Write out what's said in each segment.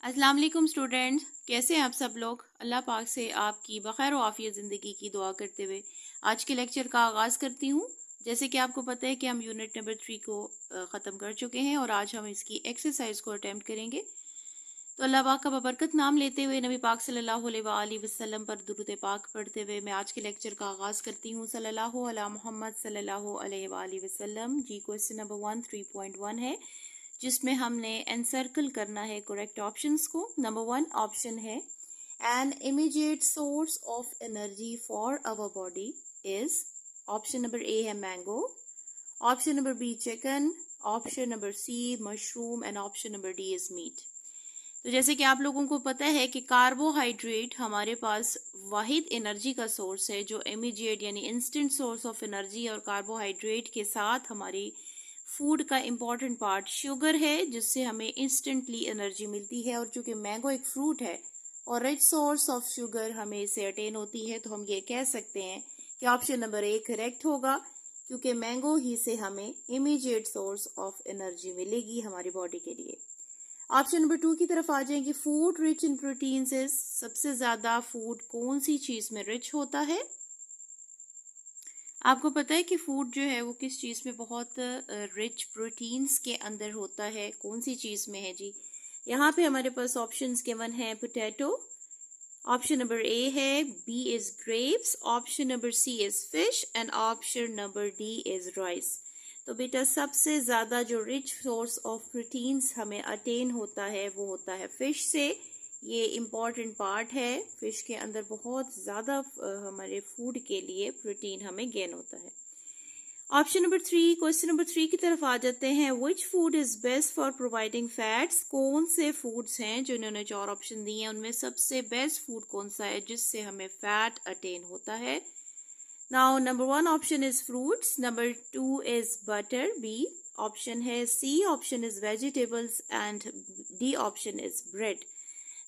अस्सलाम वालेकुम स्टूडेंट्स, कैसे हैं आप सब लोग। अल्लाह पाक से आपकी बखैर आफियत ज़िंदगी की दुआ करते हुए आज के लेक्चर का आगाज़ करती हूँ। जैसे कि आपको पता है कि हम यूनिट नंबर 3 को ख़त्म कर चुके हैं और आज हम इसकी एक्सरसाइज को अटैम्प्ट करेंगे। तो अल्लाह पाक का बबरकत नाम लेते हुए नबी पाक सल्लल्लाहु अलैहि वसल्लम पर दुरूद पाक पढ़ते हुए मैं आज के लेक्चर का आगाज़ करती हूँ। सल्लल्लाहु अला मुहम्मद सल्लल्लाहु अलैहि वसल्लम। जी क्वेश्चन नंबर 1 3.1 है जिसमें हमने एनसर्कल करना है करेक्ट ऑप्शंस को। नंबर 1 ऑप्शन है an immediate source of energy for our body is. Option number A है mango, option number B chicken, option number C mushroom and option number D is meat. तो जैसे कि आप लोगों को पता है कि कार्बोहाइड्रेट हमारे पास वाहिद एनर्जी का सोर्स है जो इमीडिएट यानी इंस्टेंट सोर्स ऑफ एनर्जी, और कार्बोहाइड्रेट के साथ हमारी फूड का इम्पॉर्टेंट पार्ट शुगर है जिससे हमें इंस्टेंटली एनर्जी मिलती है। और चूंकि मैंगो एक फ्रूट है और रिच सोर्स ऑफ शुगर हमें इससे अटेन होती है, तो हम ये कह सकते हैं कि ऑप्शन नंबर ए करेक्ट होगा, क्योंकि मैंगो ही से हमें इमीडिएट सोर्स ऑफ एनर्जी मिलेगी हमारी बॉडी के लिए। ऑप्शन नंबर 2 की तरफ आ जाएंगे। फूड रिच इन प्रोटीन से सबसे ज्यादा फूड कौन सी चीज में रिच होता है। आपको पता है कि फूड जो है वो किस चीज़ में बहुत रिच प्रोटीन्स के अंदर होता है, कौन सी चीज़ में है जी। यहाँ पे हमारे पास ऑप्शंस गिवन है पोटैटो, ऑप्शन नंबर ए है, B is grapes, option number C is fish and option number D is rice. तो बेटा सबसे ज़्यादा जो रिच सोर्स ऑफ प्रोटीन्स हमें अटेन होता है वो होता है फिश से। ये इम्पॉर्टेंट पार्ट है, फिश के अंदर बहुत ज़्यादा हमारे फूड के लिए प्रोटीन हमें गेन होता है। ऑप्शन नंबर 3, क्वेश्चन नंबर 3 की तरफ आ जाते हैं। Which food is best for providing fats. कौन से फूड्स हैं जो इन्होंने 4 ऑप्शन दिए हैं उनमें सबसे बेस्ट फूड कौन सा है जिससे हमें फैट अटेन होता है। Now number 1 option is fruits, number 2 is butter, B option है, C option is vegetables and D option is bread.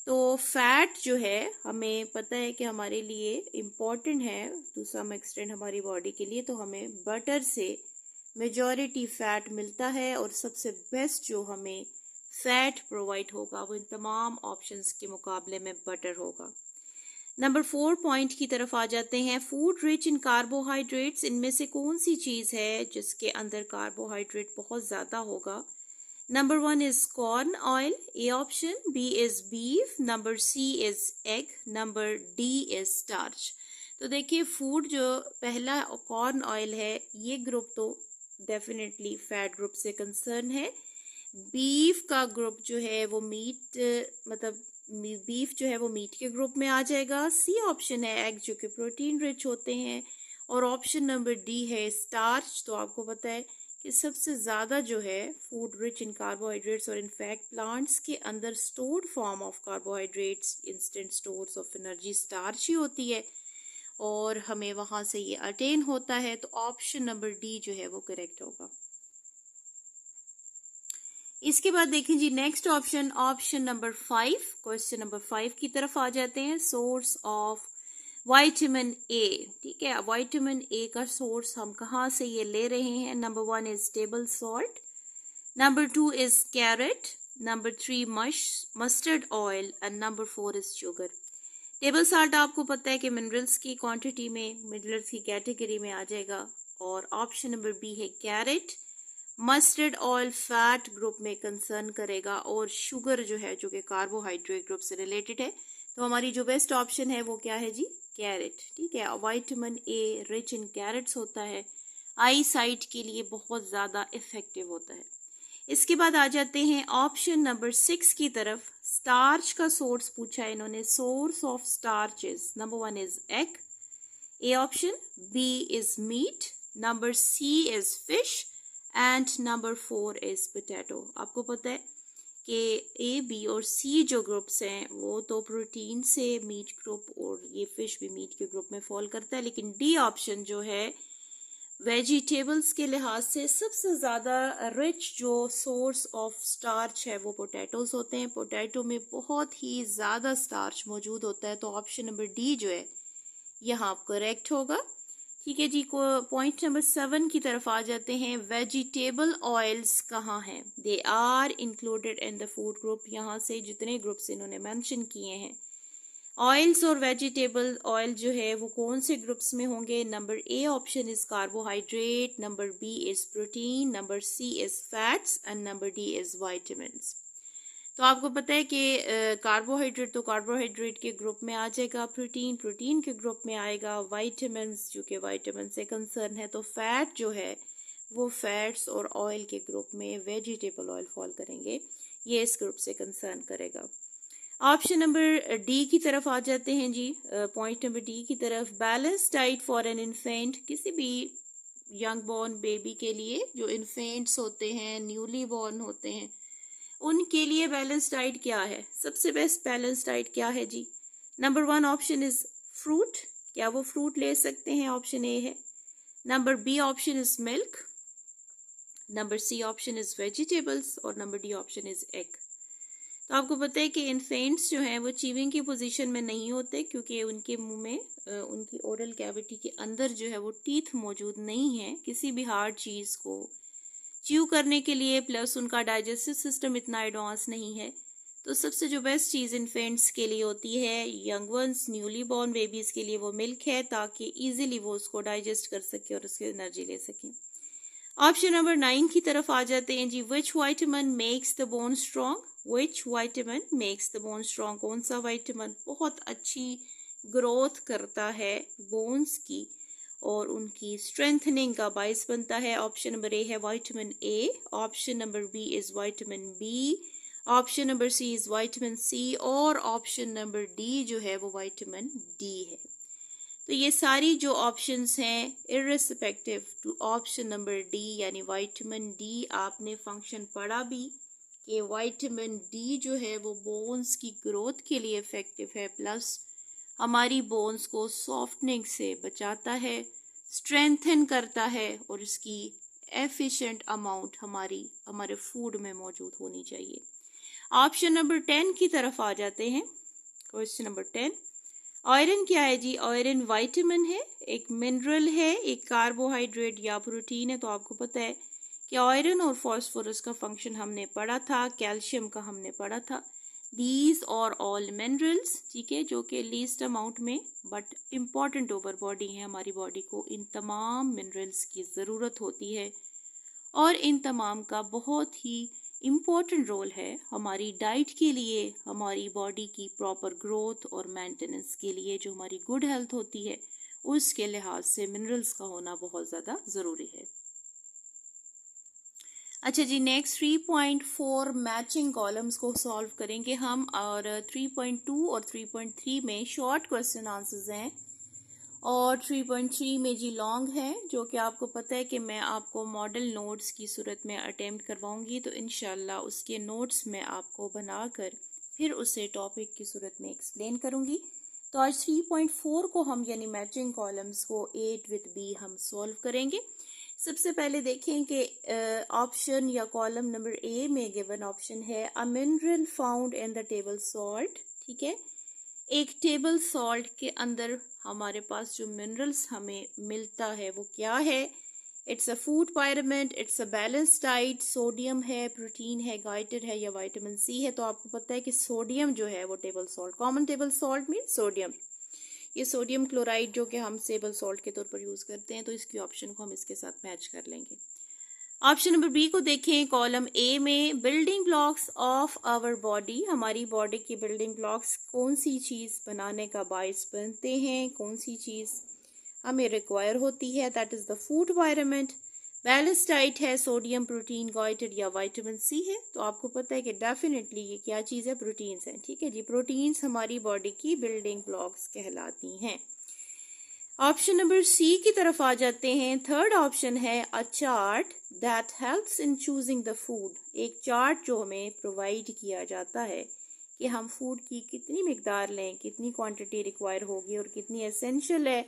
तो फैट जो है हमें पता है कि हमारे लिए इम्पॉर्टेंट है टू सम एक्सटेंट हमारी बॉडी के लिए, तो हमें बटर से मेजॉरिटी फैट मिलता है और सबसे बेस्ट जो हमें फैट प्रोवाइड होगा वो इन तमाम ऑप्शंस के मुकाबले में बटर होगा। नंबर 4 पॉइंट की तरफ आ जाते हैं। फूड रिच इन कार्बोहाइड्रेट्स, इनमें से कौन सी चीज़ है जिसके अंदर कार्बोहाइड्रेट बहुत ज़्यादा होगा। Number 1 is corn oil, A option, B is beef, number C is egg, number D is starch। तो देखिए फूड जो पहला कॉर्न ऑयल है ये ग्रुप तो डेफिनेटली फैट ग्रुप से कंसर्न है। बीफ का ग्रुप जो है वो मीट मतलब बीफ जो है वो मीट के ग्रुप में आ जाएगा। सी ऑप्शन है एग जो कि प्रोटीन रिच होते हैं, और ऑप्शन नंबर डी है स्टार्च। तो आपको पता है कि सबसे ज़्यादा जो है फूड रिच इन कार्बोहाइड्रेट्स और इनफैक्ट प्लांट्स के अंदर stored form of carbohydrates instant stores of energy starch ही होती है और हमें वहाँ से ये अटेन होता है। तो ऑप्शन नंबर डी जो है वो करेक्ट होगा। इसके बाद देखें जी next option, option number 5, question number 5 की तरफ आ जाते हैं। सोर्स ऑफ विटामिन ए, ठीक है, विटामिन ए का सोर्स हम कहाँ से ये ले रहे हैं। Number 1 is table salt, number 2 is carrot, number 3 mustard oil and number 4 is sugar. Table salt आपको पता है कि मिनरल्स की क्वांटिटी में मिनरल्स की कैटेगरी में आ जाएगा, और ऑप्शन नंबर बी है carrot. Mustard oil fat group में कंसर्न करेगा, और शुगर जो है जो कि कार्बोहाइड्रेट ग्रुप से रिलेटेड है। तो हमारी जो बेस्ट ऑप्शन है वो क्या है जी, कैरेट, ठीक है। Vitamin A rich in carrots होता है, आई साइट के लिए बहुत ज़्यादा इफेक्टिव होता है। इसके बाद आ जाते हैं ऑप्शन नंबर 6 की तरफ। स्टार्च का सोर्स पूछा है इन्होंने। Source of starch is, number 1 is egg, A option, B is meat, number C is fish and number 4 is potato. आपको पता है कि ए बी और सी जो ग्रुप्स हैं वो तो प्रोटीन से मीट ग्रुप, और ये फिश भी मीट के ग्रुप में फॉल करता है, लेकिन डी ऑप्शन जो है वेजिटेबल्स के लिहाज से सबसे ज़्यादा रिच जो सोर्स ऑफ स्टार्च है वो पोटैटोज होते हैं। पोटैटो में बहुत ही ज़्यादा स्टार्च मौजूद होता है, तो ऑप्शन नंबर डी जो है यहाँ करेक्ट होगा, ठीक है जी, को पॉइंट नंबर 7 की तरफ आ जाते हैं। वेजिटेबल ऑयल्स कहाँ हैं? They are included in the food group. यहाँ से जितने ग्रुप्स इन्होंने मेंशन किए हैं, ऑयल्स और वेजिटेबल ऑयल जो है वो कौन से ग्रुप्स में होंगे? Number A option is carbohydrate, number B is protein, number C is fats and number D is vitamins. तो आपको पता है कि कार्बोहाइड्रेट तो कार्बोहाइड्रेट के ग्रुप में आ जाएगा, प्रोटीन प्रोटीन के ग्रुप में आएगा, वाइटामिन्स जो कि वाइटामिन से कंसर्न है, तो फैट जो है वो फैट्स और ऑयल के ग्रुप में वेजिटेबल ऑयल फॉल करेंगे, ये इस ग्रुप से कंसर्न करेगा। ऑप्शन नंबर डी की तरफ आ जाते हैं जी, पॉइंट नंबर डी की तरफ। Balance diet for an infant, किसी भी यंग बॉर्न बेबी के लिए, जो इन्फेंट्स होते हैं, न्यूली बॉर्न होते हैं, उनके लिए बैलेंस डाइट क्या है? सबसे बेस्ट बैलेंस डाइट क्या है जी? नंबर 1 ऑप्शन इज फ्रूट, क्या वो फ्रूट ले सकते हैं? ऑप्शन ए है। Number B option is milk, number C option is vegetables और number D option is egg. तो आपको पता है कि इन्फेंट्स जो हैं वो चीविंग की पोजीशन में नहीं होते, क्योंकि उनके मुंह में उनकी ओरल कैविटी के अंदर जो है वो टीथ मौजूद नहीं है किसी भी हार्ड चीज़ को च्यू करने के लिए, प्लस उनका डाइजेस्टिव सिस्टम इतना एडवांस नहीं है। तो सबसे जो बेस्ट चीज़ इन्फेंट्स के लिए होती है, young ones newly born babies के लिए, वो मिल्क है, ताकि ईजिली वो उसको डाइजेस्ट कर सके और उसकी एनर्जी ले सकें। ऑप्शन नंबर 9 की तरफ आ जाते हैं जी। Which vitamin makes the bone strong? Which vitamin makes the bone strong? कौन सा वाइटामिन बहुत अच्छी ग्रोथ करता है बोन्स की और उनकी स्ट्रेंथनिंग का बायस बनता है? ऑप्शन नंबर ए है vitamin A, option number B is vitamin B, option number C is vitamin C और ऑप्शन नंबर डी जो है वो वाइटामिन डी है। तो ये सारी जो ऑप्शंस हैं, irrespective to option number D यानी वाइटामिन डी, आपने फंक्शन पढ़ा भी कि वाइटामिन डी जो है वो बोन्स की ग्रोथ के लिए इफेक्टिव है, प्लस हमारी बोन्स को सॉफ्टनिंग से बचाता है, स्ट्रेंथन करता है और इसकी एफिशिएंट अमाउंट हमारे फूड में मौजूद होनी चाहिए। ऑप्शन नंबर 10 की तरफ आ जाते हैं। क्वेश्चन नंबर 10, आयरन क्या है जी? आयरन वाइटामिन है, एक मिनरल है, एक कार्बोहाइड्रेट या प्रोटीन है। तो आपको पता है कि आयरन और फास्फोरस का फंक्शन हमने पढ़ा था, कैल्शियम का हमने पढ़ा था। दीज और ऑल मिनरल्स, ठीक है, जो कि लीस्ट अमाउंट में बट इम्पॉर्टेंट ओवर बॉडी है, हमारी बॉडी को इन तमाम मिनरल्स की ज़रूरत होती है और इन तमाम का बहुत ही इम्पॉर्टेंट रोल है हमारी डाइट के लिए, हमारी बॉडी की प्रॉपर ग्रोथ और मेंटेनेंस के लिए, जो हमारी गुड हेल्थ होती है उसके लिहाज से मिनरल्स का होना बहुत ज़्यादा ज़रूरी है। अच्छा जी, नेक्स्ट 3.4 मैचिंग कॉलम्स को सॉल्व करेंगे हम, और 3.2 और 3.3 में शॉर्ट क्वेश्चन आंसर्स हैं और 3.3 में जी लॉन्ग है, जो कि आपको पता है कि मैं आपको मॉडल नोट्स की सूरत में अटेम्प्ट करवाऊंगी, तो इंशाल्लाह उसके नोट्स मैं आपको बनाकर फिर उसे टॉपिक की सूरत में एक्सप्लेन करूंगी। तो आज 3.4 को हम यानी मैचिंग कॉलम्स को 8 विद बी हम सॉल्व करेंगे। सबसे पहले देखें कि ऑप्शन या कॉलम नंबर ए में गिवन ऑप्शन है a mineral found in the table salt. ठीक है, एक टेबल सॉल्ट के अंदर हमारे पास जो मिनरल्स हमें मिलता है वो क्या है? It's a food pyramid, it's a balance diet, sodium है, प्रोटीन है, गाइटेड है या विटामिन सी है। तो आपको पता है कि सोडियम जो है वो table salt, common table salt mean sodium, ये सोडियम क्लोराइड जो कि हम टेबल सॉल्ट के तौर पर यूज़ करते हैं, तो इसकी ऑप्शन को हम इसके साथ मैच कर लेंगे। ऑप्शन नंबर बी को देखें, कॉलम ए में building blocks of our body, हमारी बॉडी की बिल्डिंग ब्लॉक्स कौन सी चीज़ बनाने का बायस बनते हैं, कौन सी चीज़ हमें रिक्वायर होती है, that is the food pyramid. Balance diet है, सोडियम, प्रोटीन, गाइटेड या विटामिन सी है। तो आपको पता है कि डेफिनेटली ये क्या चीज़ है? प्रोटीन्स हैं। ठीक है जी, प्रोटीन्स हमारी बॉडी की बिल्डिंग ब्लॉक्स कहलाती हैं। ऑप्शन नंबर सी की तरफ आ जाते हैं। थर्ड ऑप्शन है अ chart that helps in choosing the food, एक चार्ट जो हमें प्रोवाइड किया जाता है कि हम फूड की कितनी मिकदार लें, कितनी क्वांटिटी रिक्वायर होगी और कितनी एसेंशियल है।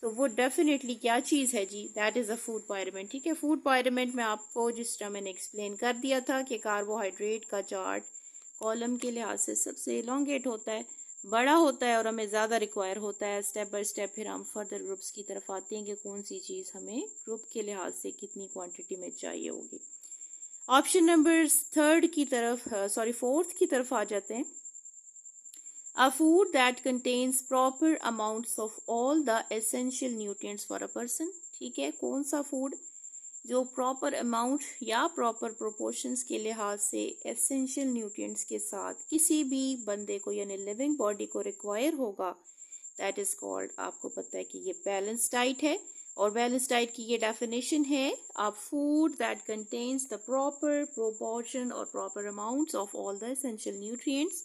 तो वो डेफिनेटली क्या चीज़ है जी? That is a food pyramid. ठीक है, फूड पायरामिड में आपको जिस तरह मैंने एक्सप्लेन कर दिया था कि कार्बोहाइड्रेट का चार्ट कॉलम के लिहाज से सबसे एलोंगेट होता है, बड़ा होता है और हमें ज़्यादा रिक्वायर होता है, स्टेप बाय स्टेप फिर हम फर्दर ग्रुप्स की तरफ आते हैं कि कौन सी चीज़ हमें ग्रुप के लिहाज से कितनी क्वांटिटी में चाहिए होगी। ऑप्शन नंबर फोर्थ की तरफ आ जाते हैं। A food that contains proper amounts of all the essential nutrients for a person। ठीक है, कौन सा फूड जो प्रॉपर अमाउंट या प्रॉपर प्रोपोर्शंस के लिहाज से एसेंशियल न्यूट्रिएंट्स के साथ किसी भी बंदे को यानी लिविंग बॉडी को रिक्वायर होगा, दैट इज कॉल्ड, आपको पता है कि ये बैलेंस डाइट है। और बैलेंस डाइट की ये डेफिनेशन है, a food that contains the proper proportion और proper amounts of all the essential nutrients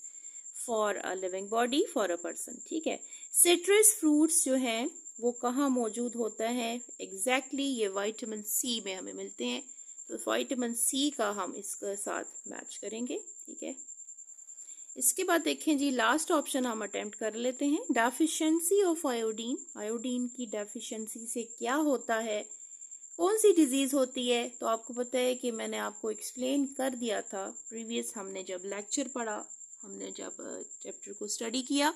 for a living body for a person. ठीक है, सिट्रस फ्रूट्स जो हैं वो कहाँ मौजूद होता है एग्जैक्टली ये विटामिन सी में हमें मिलते हैं, तो विटामिन सी का हम इसके साथ मैच करेंगे। ठीक है, इसके बाद देखें जी, लास्ट ऑप्शन हम अटेम्प्ट कर लेते हैं, डेफिशिएंसी ऑफ आयोडीन। आयोडीन की डेफिशिएंसी से क्या होता है, कौन सी डिजीज होती है? तो आपको पता है कि मैंने आपको एक्सप्लेन कर दिया था प्रीवियस, हमने जब लेक्चर पढ़ा, हमने जब चैप्टर को स्टडी किया,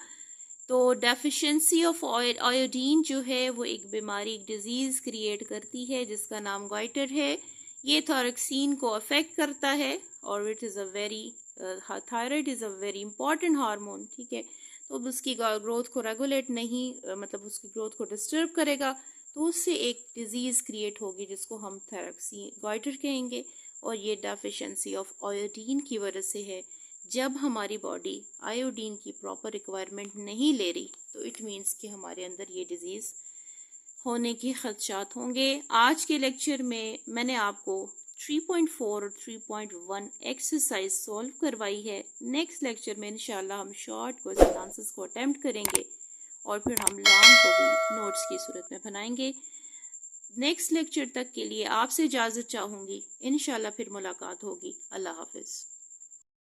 तो डेफिशिएंसी ऑफ आयोडीन जो है वो एक बीमारी, एक डिजीज क्रिएट करती है जिसका नाम गाइटर है। ये थायरोक्सिन को अफेक्ट करता है और it is a very thyroid is a very important hormone. ठीक है, तो उसकी ग्रोथ को रेगुलेट नहीं मतलब उसकी ग्रोथ को डिस्टर्ब करेगा, तो उससे एक डिजीज़ क्रिएट होगी जिसको हम थायरोक्सिन गाइटर कहेंगे। और ये डेफिशिएंसी ऑफ आयोडीन की वजह से है। जब हमारी बॉडी आयोडीन की प्रॉपर रिक्वायरमेंट नहीं ले रही तो इट मीन्स कि हमारे अंदर ये डिजीज़ होने के खदशात होंगे। आज के लेक्चर में मैंने आपको 3.4 और 3.1 एक्सरसाइज सॉल्व करवाई है। नेक्स्ट लेक्चर में इंशाल्लाह हम शॉर्ट क्वेश्चन आंसर्स को अटेम्प्ट करेंगे और फिर हम लॉन्ग को भी नोट्स की सूरत में बनाएंगे। नेक्स्ट लेक्चर तक के लिए आपसे इजाज़त चाहूँगी, इंशाल्लाह फिर मुलाकात होगी। अल्लाह हाफिज़।